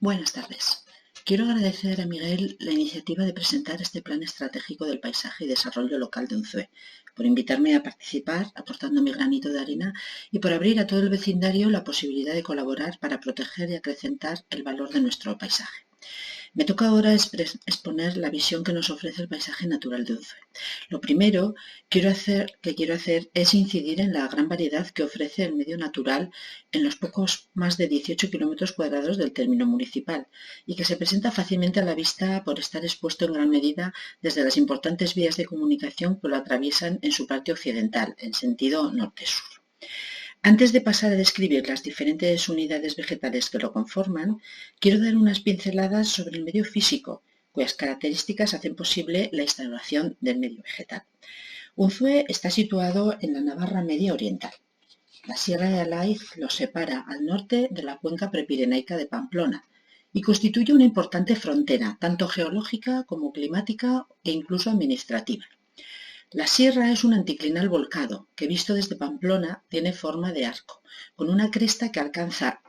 Buenas tardes. Quiero agradecer a Miguel la iniciativa de presentar este Plan Estratégico del Paisaje y Desarrollo Local de Unzué, por invitarme a participar aportando mi granito de arena y por abrir a todo el vecindario la posibilidad de colaborar para proteger y acrecentar el valor de nuestro paisaje. Me toca ahora exponer la visión que nos ofrece el paisaje natural de Unzué. Lo primero que quiero hacer es incidir en la gran variedad que ofrece el medio natural en los pocos más de 18 kilómetros cuadrados del término municipal y que se presenta fácilmente a la vista por estar expuesto en gran medida desde las importantes vías de comunicación que lo atraviesan en su parte occidental, en sentido norte-sur. Antes de pasar a describir las diferentes unidades vegetales que lo conforman, quiero dar unas pinceladas sobre el medio físico, cuyas características hacen posible la instauración del medio vegetal. Unzué está situado en la Navarra Media Oriental. La Sierra de Alaiz lo separa al norte de la cuenca prepirenaica de Pamplona y constituye una importante frontera, tanto geológica como climática e incluso administrativa. La sierra es un anticlinal volcado que, visto desde Pamplona, tiene forma de arco, con una cresta que alcanza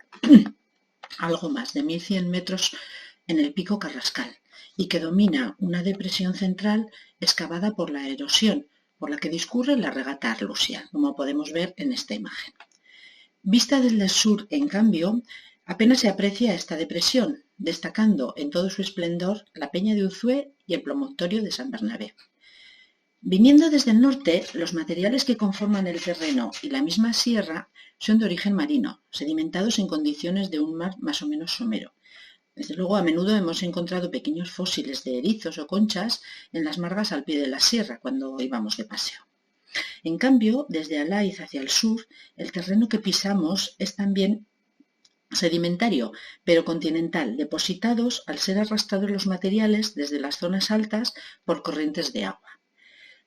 algo más de 1100 metros en el pico Carrascal y que domina una depresión central excavada por la erosión, por la que discurre la regata Arlusia, como podemos ver en esta imagen. Vista desde el sur, en cambio, apenas se aprecia esta depresión, destacando en todo su esplendor la Peña de Unzué y el promontorio de San Bernabé. Viniendo desde el norte, los materiales que conforman el terreno y la misma sierra son de origen marino, sedimentados en condiciones de un mar más o menos somero. Desde luego, a menudo hemos encontrado pequeños fósiles de erizos o conchas en las margas al pie de la sierra cuando íbamos de paseo. En cambio, desde Alaiz hacia el sur, el terreno que pisamos es también sedimentario, pero continental, depositados al ser arrastrados los materiales desde las zonas altas por corrientes de agua.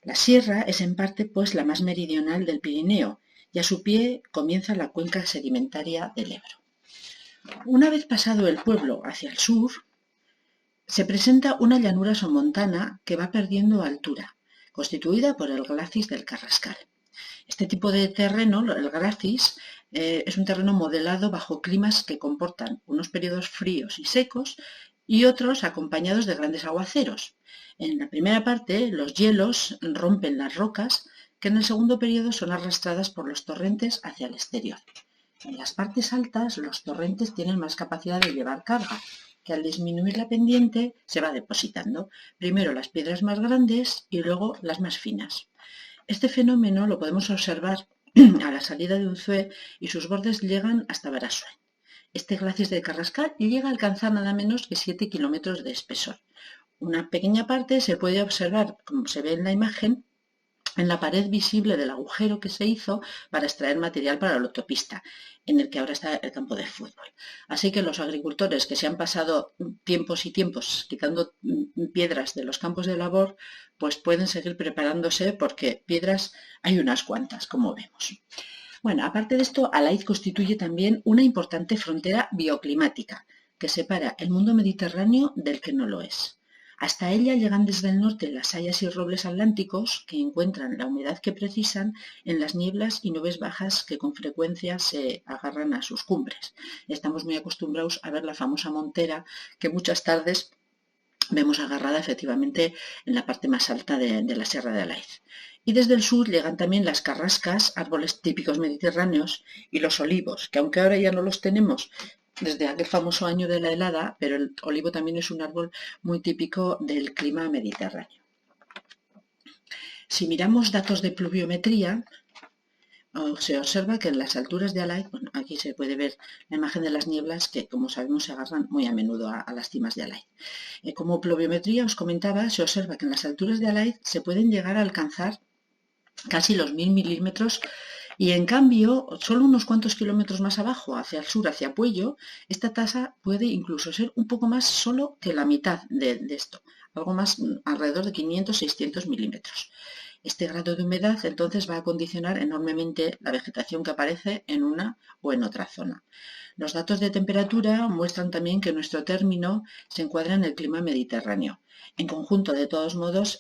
La sierra es en parte pues la más meridional del Pirineo y a su pie comienza la cuenca sedimentaria del Ebro. Una vez pasado el pueblo hacia el sur, se presenta una llanura somontana que va perdiendo altura, constituida por el glacis del Carrascal. Este tipo de terreno, el glacis, es un terreno modelado bajo climas que comportan unos periodos fríos y secos y otros acompañados de grandes aguaceros. En la primera parte, los hielos rompen las rocas, que en el segundo periodo son arrastradas por los torrentes hacia el exterior. En las partes altas, los torrentes tienen más capacidad de llevar carga, que al disminuir la pendiente se va depositando, primero las piedras más grandes y luego las más finas. Este fenómeno lo podemos observar a la salida de Unzué y sus bordes llegan hasta Barasue. Este glacis de Carrascal llega a alcanzar nada menos que 7 kilómetros de espesor. Una pequeña parte se puede observar, como se ve en la imagen, en la pared visible del agujero que se hizo para extraer material para la autopista, en el que ahora está el campo de fútbol. Así que los agricultores que se han pasado tiempos y tiempos quitando piedras de los campos de labor, pues pueden seguir preparándose porque piedras hay unas cuantas, como vemos. Bueno, aparte de esto, Alaiz constituye también una importante frontera bioclimática que separa el mundo mediterráneo del que no lo es. Hasta ella llegan desde el norte las hayas y robles atlánticos que encuentran la humedad que precisan en las nieblas y nubes bajas que con frecuencia se agarran a sus cumbres. Estamos muy acostumbrados a ver la famosa montera que muchas tardes vemos agarrada efectivamente en la parte más alta de la Sierra de Alaiz. Y desde el sur llegan también las carrascas, árboles típicos mediterráneos, y los olivos, que aunque ahora ya no los tenemos desde aquel famoso año de la helada, pero el olivo también es un árbol muy típico del clima mediterráneo. Si miramos datos de pluviometría, se observa que en las alturas de Alaiz, bueno, aquí se puede ver la imagen de las nieblas que, como sabemos, se agarran muy a menudo a las cimas de Alaiz. Como pluviometría os comentaba, se observa que en las alturas de Alaiz se pueden llegar a alcanzar casi los 1000 milímetros y en cambio, solo unos cuantos kilómetros más abajo, hacia el sur, hacia Puello, esta tasa puede incluso ser un poco más solo que la mitad de esto, algo más alrededor de 500-600 milímetros. Este grado de humedad entonces va a condicionar enormemente la vegetación que aparece en una o en otra zona. Los datos de temperatura muestran también que nuestro término se encuadra en el clima mediterráneo. En conjunto, de todos modos,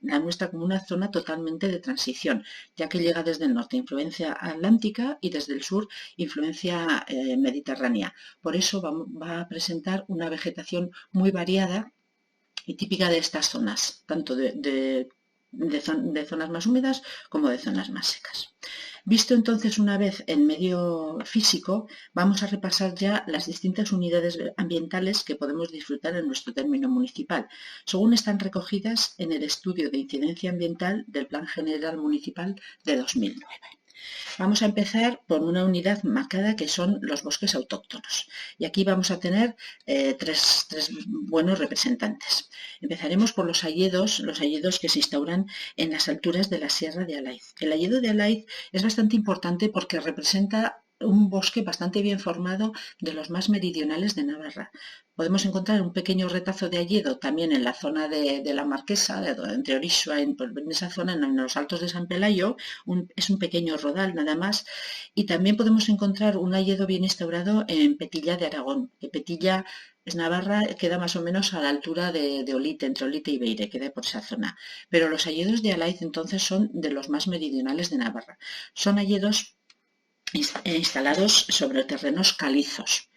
la muestra como una zona totalmente de transición, ya que llega desde el norte influencia atlántica y desde el sur influencia mediterránea. Por eso va a presentar una vegetación muy variada y típica de estas zonas, tanto de zonas más húmedas como de zonas más secas. Visto entonces una vez en medio físico, vamos a repasar ya las distintas unidades ambientales que podemos disfrutar en nuestro término municipal, según están recogidas en el estudio de incidencia ambiental del Plan General Municipal de 2009. Vamos a empezar por una unidad marcada que son los bosques autóctonos. Y aquí vamos a tener tres buenos representantes. Empezaremos por los hayedos que se instauran en las alturas de la Sierra de Alaiz. El hayedo de Alaiz es bastante importante porque representa un bosque bastante bien formado de los más meridionales de Navarra. Podemos encontrar un pequeño retazo de hayedo también en la zona de la Marquesa, entre Orixua, en esa zona, en los Altos de San Pelayo, es un pequeño rodal nada más, y también podemos encontrar un hayedo bien instaurado en Petilla de Aragón, que Petilla es Navarra, queda más o menos a la altura de Olite, entre Olite y Beire, queda por esa zona. Pero los hayedos de Alaiz entonces son de los más meridionales de Navarra. Son hayedos instalados sobre terrenos calizos,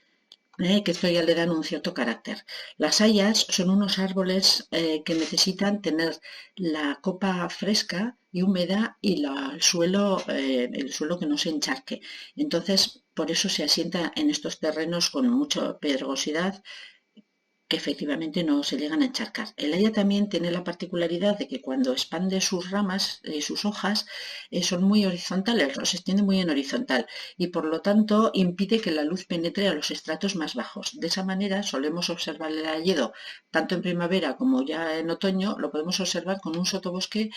que esto ya le dan un cierto carácter. Las hayas son unos árboles que necesitan tener la copa fresca y húmeda y el suelo que no se encharque. Entonces, por eso se asienta en estos terrenos con mucha pedregosidad, que efectivamente no se llegan a encharcar. El haya también tiene la particularidad de que cuando expande sus ramas y sus hojas son muy horizontales, se extiende muy en horizontal y por lo tanto impide que la luz penetre a los estratos más bajos. De esa manera solemos observar el hayedo tanto en primavera como ya en otoño, lo podemos observar con un sotobosque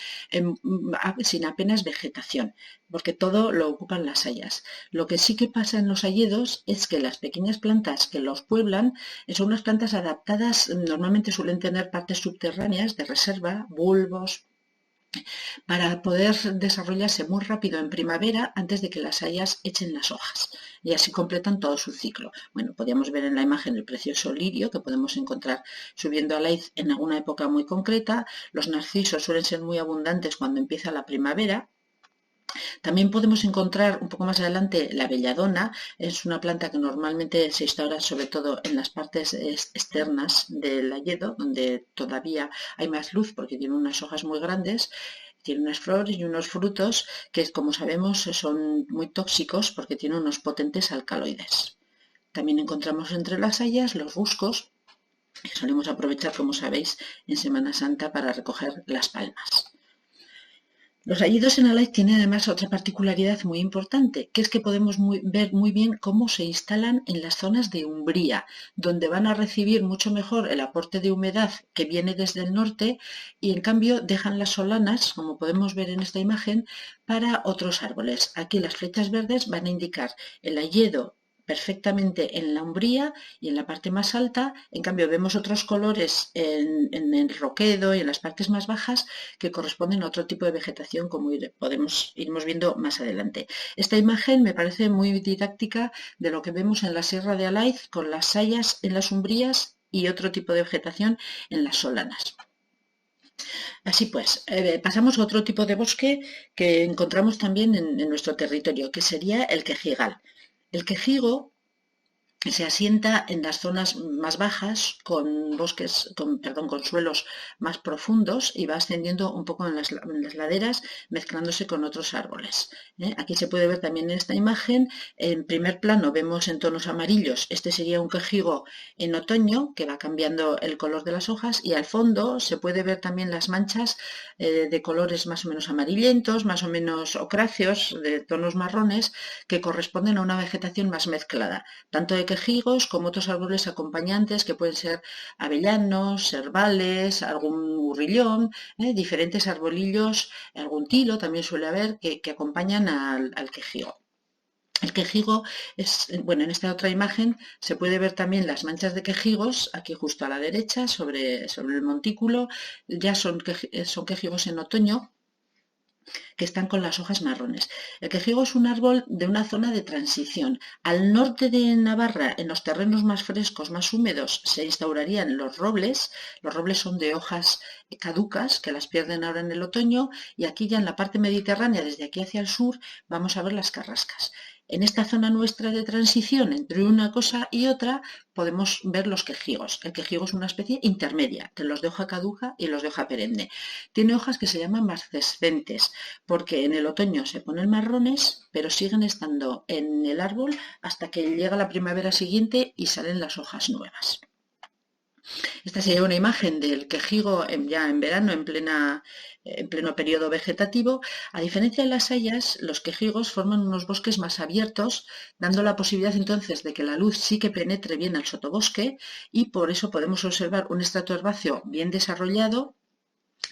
sin apenas vegetación, porque todo lo ocupan las hayas. Lo que sí que pasa en los hayedos es que las pequeñas plantas que los pueblan son unas plantas adaptadas, normalmente suelen tener partes subterráneas de reserva, bulbos, para poder desarrollarse muy rápido en primavera antes de que las hayas echen las hojas y así completan todo su ciclo. Bueno, podríamos ver en la imagen el precioso lirio que podemos encontrar subiendo a Alaiz en alguna época muy concreta. Los narcisos suelen ser muy abundantes cuando empieza la primavera. También podemos encontrar un poco más adelante la belladona, es una planta que normalmente se instaura sobre todo en las partes externas del hayedo, donde todavía hay más luz porque tiene unas hojas muy grandes, tiene unas flores y unos frutos que, como sabemos, son muy tóxicos porque tienen unos potentes alcaloides. También encontramos entre las hayas los ruscos, que solemos aprovechar, como sabéis, en Semana Santa para recoger las palmas. Los hayedos en Alaiz tienen además otra particularidad muy importante, que es que podemos ver muy bien cómo se instalan en las zonas de umbría, donde van a recibir mucho mejor el aporte de humedad que viene desde el norte y en cambio dejan las solanas, como podemos ver en esta imagen, para otros árboles. Aquí las flechas verdes van a indicar el hayedo perfectamente en la umbría y en la parte más alta. En cambio vemos otros colores en el roquedo y en las partes más bajas que corresponden a otro tipo de vegetación, como iremos viendo más adelante. Esta imagen me parece muy didáctica de lo que vemos en la Sierra de Alaiz con las hayas en las umbrías y otro tipo de vegetación en las solanas. Así pues, pasamos a otro tipo de bosque que encontramos también en nuestro territorio, que sería el quejigal. El quejigo se asienta en las zonas más bajas con suelos más profundos y va ascendiendo un poco en las laderas mezclándose con otros árboles. Aquí se puede ver también en esta imagen, en primer plano vemos en tonos amarillos, este sería un quejigo en otoño que va cambiando el color de las hojas y al fondo se puede ver también las manchas de colores más o menos amarillentos, más o menos ocráceos, de tonos marrones que corresponden a una vegetación más mezclada, tanto de quejigos como otros árboles acompañantes que pueden ser avellanos, servales, algún urrillón, diferentes arbolillos, algún tilo también suele haber que acompañan al quejigo. El quejigo en esta otra imagen se puede ver también las manchas de quejigos, aquí justo a la derecha, sobre el montículo, ya son quejigos en otoño, que están con las hojas marrones. El quejigo es un árbol de una zona de transición. Al norte de Navarra, en los terrenos más frescos, más húmedos, se instaurarían los robles. Los robles son de hojas caducas que las pierden ahora en el otoño, y aquí ya en la parte mediterránea, desde aquí hacia el sur, vamos a ver las carrascas. En esta zona nuestra de transición entre una cosa y otra podemos ver los quejigos. El quejigo es una especie intermedia entre los de hoja caduca y los de hoja perenne. Tiene hojas que se llaman marcescentes porque en el otoño se ponen marrones, pero siguen estando en el árbol hasta que llega la primavera siguiente y salen las hojas nuevas. Esta sería una imagen del quejigo ya en verano, en pleno periodo vegetativo. A diferencia de las hayas, los quejigos forman unos bosques más abiertos, dando la posibilidad entonces de que la luz sí que penetre bien al sotobosque, y por eso podemos observar un estrato herbáceo bien desarrollado.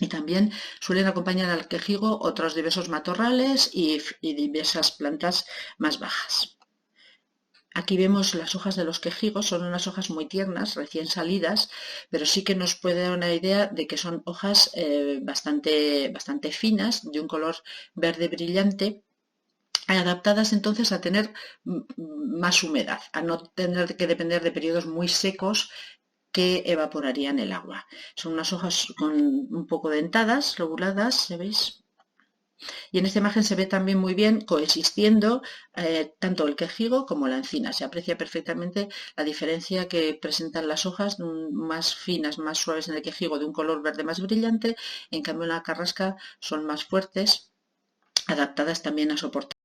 Y también suelen acompañar al quejigo otros diversos matorrales y diversas plantas más bajas. Aquí vemos las hojas de los quejigos, son unas hojas muy tiernas, recién salidas, pero sí que nos puede dar una idea de que son hojas bastante finas, de un color verde brillante, adaptadas entonces a tener más humedad, a no tener que depender de periodos muy secos que evaporarían el agua. Son unas hojas con un poco dentadas, lobuladas, ¿ya veis? Y en esta imagen se ve también muy bien coexistiendo tanto el quejigo como la encina. Se aprecia perfectamente la diferencia que presentan las hojas más finas, más suaves en el quejigo, de un color verde más brillante. En cambio en la carrasca son más fuertes, adaptadas también a soportar